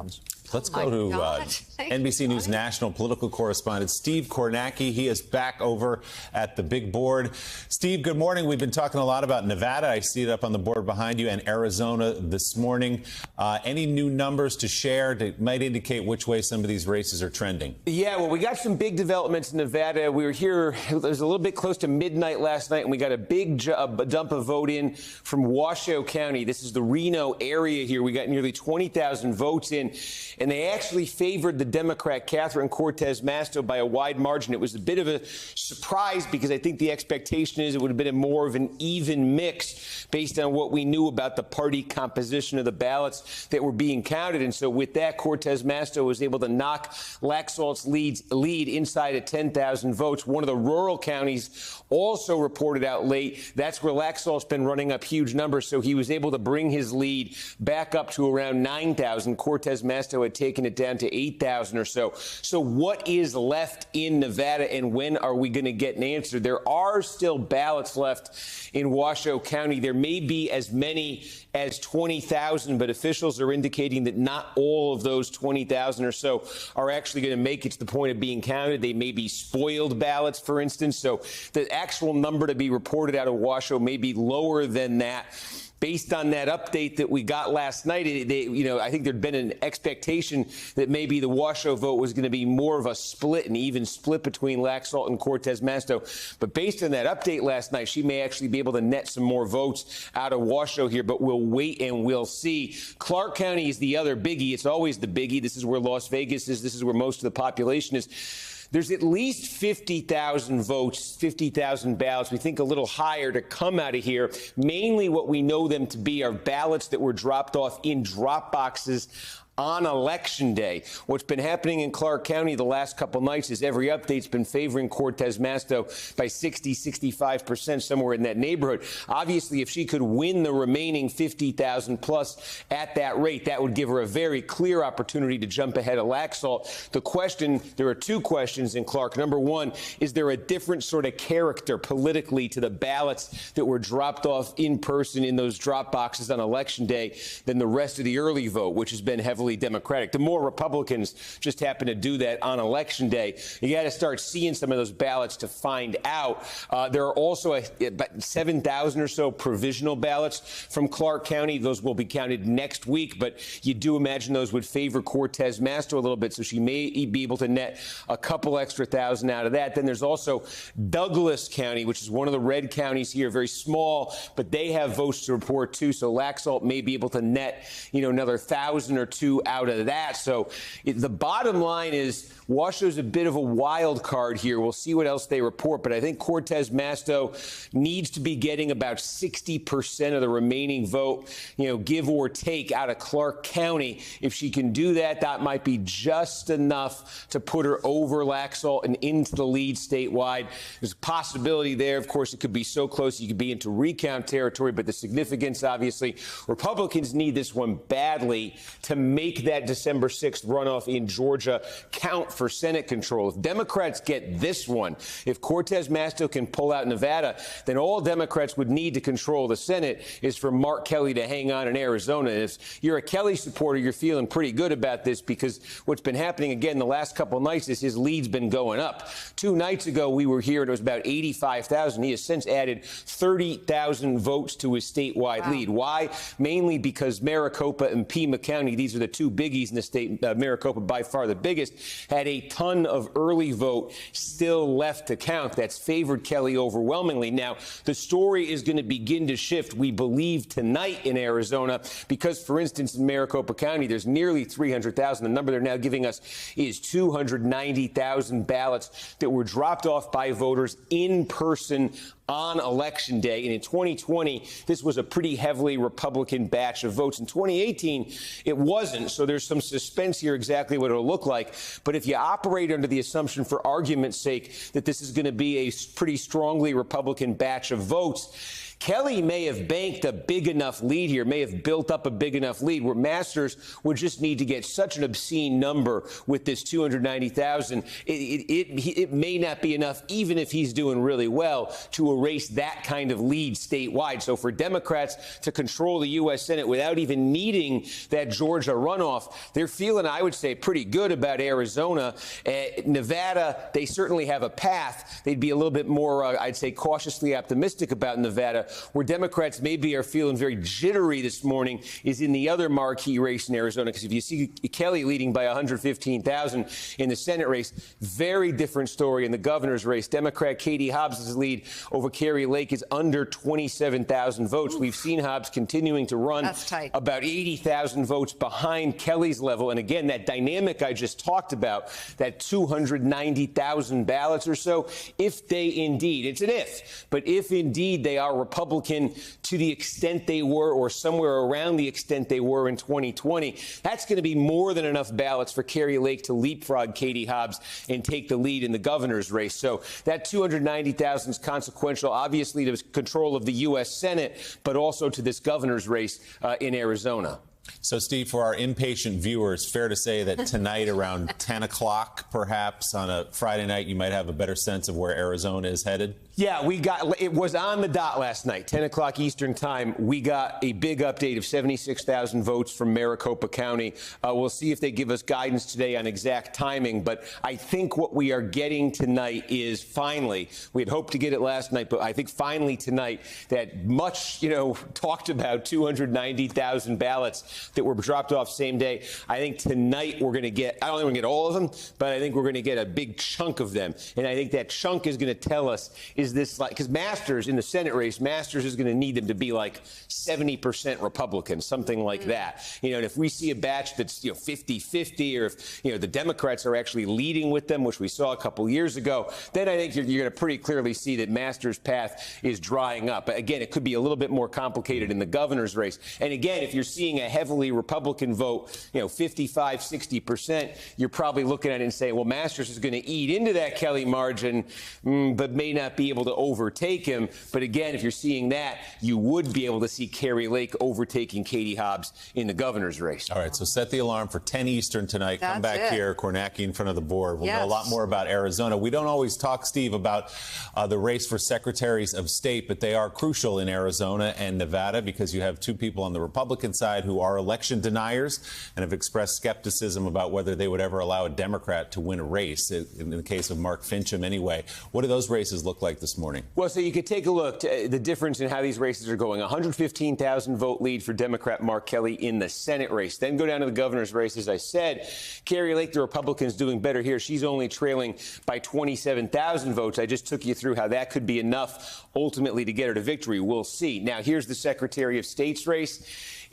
ones. Let's go to NBC News national political correspondent Steve Kornacki. He is back over at the big board. Steve, good morning. We've been talking a lot about Nevada. I see it up on the board behind you, and Arizona this morning. Any new numbers to share that might indicate which way some of these races are trending? Yeah, well, we got some big developments in Nevada. We were here, it was a little bit close to midnight last night, and we got a big dump of vote in from Washoe County. This is the Reno area here. We got nearly 20,000 votes in, and they actually favored the Democrat Catherine Cortez Masto by a wide margin. It was a bit of a surprise because I think the expectation is it would have been more of an even mix based on what we knew about the party composition of the ballots that were being counted. And so with that, Cortez Masto was able to knock Laxalt's lead inside of 10,000 votes. One of the rural counties also reported out late. That's where Laxalt's been running up huge numbers. So he was able to bring his lead back up to around 9,000. Cortez Masto had taken it down to 8,000 or so. So what is left in Nevada, and when are we going to get an answer? There are still ballots left in Washoe County. There may be as many as 20,000, but officials are indicating that not all of those 20,000 or so are actually going to make it to the point of being counted. They may be spoiled ballots, for instance. So the actual number to be reported out of Washoe may be lower than that. Based on that update that we got last night, I think there'd been an expectation that maybe the Washoe vote was going to be more of a split, an even split between Laxalt and Cortez Masto. But based on that update last night, she may actually be able to net some more votes out of Washoe here. But we'll wait and we'll see. Clark County is the other biggie. It's always the biggie. This is where Las Vegas is. This is where most of the population is. There's at least 50,000 votes, 50,000 ballots. We think a little higher to come out of here. Mainly what we know them to be are ballots that were dropped off in drop boxes on Election Day. What's been happening in Clark County the last couple nights is every update's been favoring Cortez Masto by 60, 65%, somewhere in that neighborhood. Obviously, if she could win the remaining 50,000 plus at that rate, that would give her a very clear opportunity to jump ahead of Laxalt. The question, there are two questions in Clark. Number one, is there a different sort of character politically to the ballots that were dropped off in person in those drop boxes on Election Day than the rest of the early vote, which has been heavily Democratic? The more Republicans just happen to do that on Election Day, you got to start seeing some of those ballots to find out. There are also about 7,000 or so provisional ballots from Clark County. Those will be counted next week, but you do imagine those would favor Cortez Masto a little bit, so she may be able to net a couple extra thousand out of that. Then there's also Douglas County, which is one of the red counties here, very small, but they have votes to report too, so Laxalt may be able to net, another 1,000 or two out of that. So the bottom line is Washoe's a bit of a wild card here. We'll see what else they report, but I think Cortez Masto needs to be getting about 60% of the remaining vote, give or take, out of Clark County. If she can do that, that might be just enough to put her over Laxalt and into the lead statewide. There's a possibility there. Of course, it could be so close you could be into recount territory, but the significance, obviously, Republicans need this one badly to make that December 6th runoff in Georgia count for Senate control. If Democrats get this one, if Cortez Masto can pull out Nevada, then all Democrats would need to control the Senate is for Mark Kelly to hang on in Arizona. And if you're a Kelly supporter, you're feeling pretty good about this because what's been happening again the last couple of nights is his lead's been going up. 2 nights ago, we were here and it was about 85,000. He has since added 30,000 votes to his statewide lead. Why? Mainly because Maricopa and Pima County, these are the two biggies in the state. Maricopa, by far the biggest, had a ton of early vote still left to count. That's favored Kelly overwhelmingly. Now, the story is going to begin to shift, we believe, tonight in Arizona because, for instance, in Maricopa County, there's nearly 300,000. The number they're now giving us is 290,000 ballots that were dropped off by voters in person on Election Day. And in 2020, this was a pretty heavily Republican batch of votes. In 2018, it wasn't. So there's some suspense here exactly what it'll look like. But if you operate under the assumption, for argument's sake, that this is going to be a pretty strongly Republican batch of votes, Kelly may have banked a big enough lead here, may have built up a big enough lead where Masters would just need to get such an obscene number with this 290,000. It may not be enough, even if he's doing really well, to erase that kind of lead statewide. So for Democrats to control the U.S. Senate without even needing that Georgia runoff, they're feeling, I would say, pretty good about Arizona. Nevada, they certainly have a path. They'd be a little bit more, I'd say, cautiously optimistic about Nevada. Where Democrats maybe are feeling very jittery this morning is in the other marquee race in Arizona, because if you see Kelly leading by 115,000 in the Senate race, very different story in the governor's race. Democrat Katie Hobbs' lead over Kari Lake is under 27,000 votes. We've seen Hobbs continuing to run about 80,000 votes behind Kelly's level. And again, that dynamic I just talked about, that 290,000 ballots or so, if they indeed, it's an if, but if indeed they are Republican to the extent they were, or somewhere around the extent they were in 2020, that's going to be more than enough ballots for Kari Lake to leapfrog Katie Hobbs and take the lead in the governor's race. So that 290,000 is consequential, obviously, to control of the U.S. Senate, but also to this governor's race in Arizona. So, Steve, for our impatient viewers, fair to say that tonight around 10 o'clock, perhaps on a Friday night, you might have a better sense of where Arizona is headed? Yeah, it was on the dot last night, 10 o'clock Eastern time. We got a big update of 76,000 votes from Maricopa County. We'll see if they give us guidance today on exact timing. But I think what we are getting tonight is finally, we had hoped to get it last night, but I think finally tonight that much, talked about 290,000 ballots that were dropped off same day. I think tonight we're going to get, I don't think we're going to get all of them, but I think we're going to get a big chunk of them. And I think that chunk is going to tell us, is this like, because Masters in the Senate race, Masters is going to need them to be like 70% Republican, something like that. And if we see a batch that's 50-50, or if the Democrats are actually leading with them, which we saw a couple years ago, then I think you're going to pretty clearly see that Masters' path is drying up. Again, it could be a little bit more complicated in the governor's race. And again, if you're seeing a heavily Republican vote, 55-60%, you're probably looking at it and saying, well, Masters is going to eat into that Kelly margin, but may not be able to overtake him. But again, if you're seeing that, you would be able to see Kari Lake overtaking Katie Hobbs in the governor's race. All right, so set the alarm for 10 Eastern tonight. Come back here, Kornacki in front of the board. We'll know a lot more about Arizona. We don't always talk, Steve, about the race for secretaries of state, but they are crucial in Arizona and Nevada because you have two people on the Republican side who are election deniers and have expressed skepticism about whether they would ever allow a Democrat to win a race, in the case of Mark Finchem anyway. What do those races look like this morning? Well, so you could take a look at the difference in how these races are going. 115,000 vote lead for Democrat Mark Kelly in the Senate race. Then go down to the governor's race. As I said, Kari Lake, the Republican's doing better here. She's only trailing by 27,000 votes. I just took you through how that could be enough ultimately to get her to victory. We'll see. Now, here's the Secretary of State's race.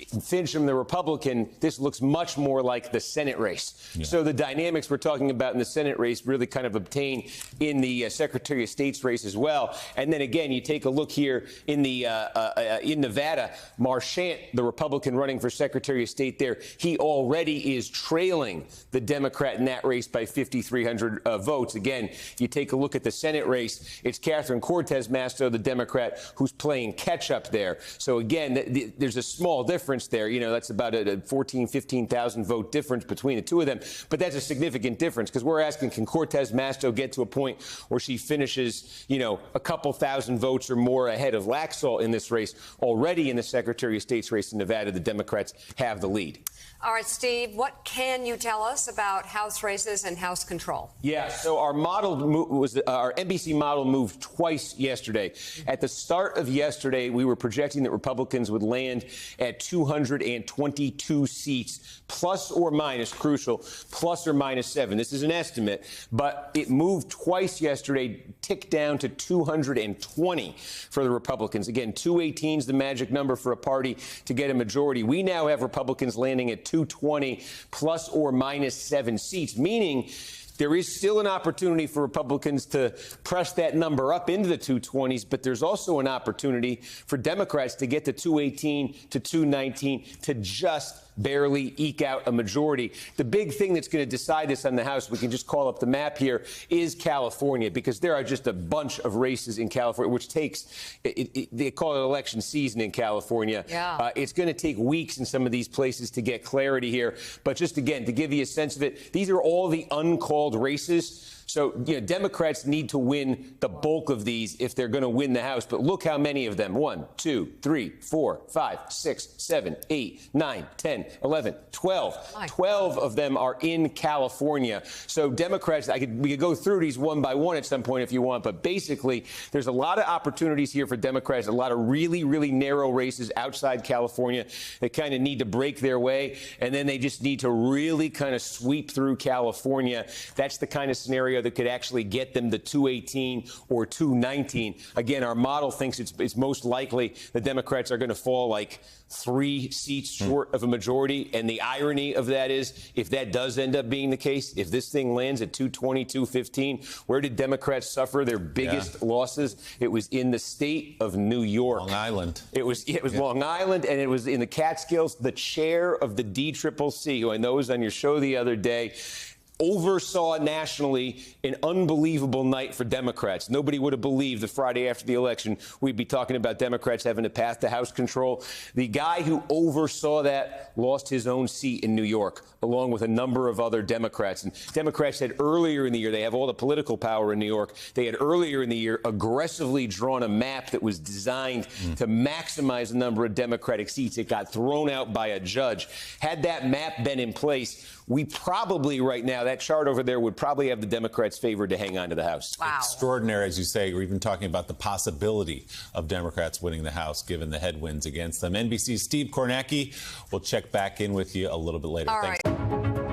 Finchem, the Republican, this looks much more like the Senate race. Yeah. So the dynamics we're talking about in the Senate race really kind of obtain in the Secretary of State's race as well. And then again, you take a look here in the in Nevada, Marchant, the Republican running for Secretary of State there, he already is trailing the Democrat in that race by 5,300 votes. Again, you take a look at the Senate race, it's Catherine Cortez Masto, the Democrat, who's playing catch up there. So again, there's a small difference there. That's about a 15,000 vote difference between the two of them. But that's a significant difference because we're asking, can Cortez Masto get to a point where she finishes, a couple thousand votes or more ahead of Laxalt in this race? Already in the Secretary of State's race in Nevada, the Democrats have the lead. All right, Steve, what can you tell us about House races and House control? Yeah, so our NBC model moved twice yesterday. At the start of yesterday, we were projecting that Republicans would land at 222 seats, plus or minus, crucial, plus or minus 7. This is an estimate, but it moved twice yesterday, ticked down to 220 for the Republicans. Again, 218 is the magic number for a party to get a majority. We now have Republicans landing at 220 plus or minus 7 seats, meaning there is still an opportunity for Republicans to press that number up into the 220s, but there's also an opportunity for Democrats to get to 218 to 219 to just barely eke out a majority. The big thing that's going to decide this on the House, we can just call up the map here, is California, because there are just a bunch of races in California, which takes, they call it election season in California. Yeah. It's going to take weeks in some of these places to get clarity here. But just again, to give you a sense of it, these are all the uncalled races. So, Democrats need to win the bulk of these if they're going to win the House. But look how many of them. 1, 2, 3, 4, 5, 6, 7, 8, 9, 10, 11, 12. 12 of them are in California. So Democrats, we could go through these one by one at some point if you want. But basically, there's a lot of opportunities here for Democrats, a lot of really, really narrow races outside California that kind of need to break their way. And then they just need to really kind of sweep through California. That's the kind of scenario that could actually get them to 218 or 219. Again, our model thinks it's most likely the Democrats are going to fall like 3 seats short of a majority. And the irony of that is, if that does end up being the case, if this thing lands at 220, 215, where did Democrats suffer their biggest losses? It was in the state of New York. Long Island. It was Long Island, and it was in the Catskills. The chair of the DCCC, who I know was on your show the other day, oversaw nationally an unbelievable night for Democrats. Nobody would have believed the Friday after the election we'd be talking about Democrats having a path to House control. The guy who oversaw that lost his own seat in New York, along with a number of other Democrats. And Democrats had earlier in the year, they have all the political power in New York, they had earlier in the year aggressively drawn a map that was designed to maximize the number of Democratic seats. It got thrown out by a judge. Had that map been in place, we probably right now, that chart over there would probably have the Democrats favored to hang on to the House. Wow. Extraordinary, as you say. We're even talking about the possibility of Democrats winning the House, given the headwinds against them. NBC's Steve Kornacki will check back in with you a little bit later. All Thanks. right.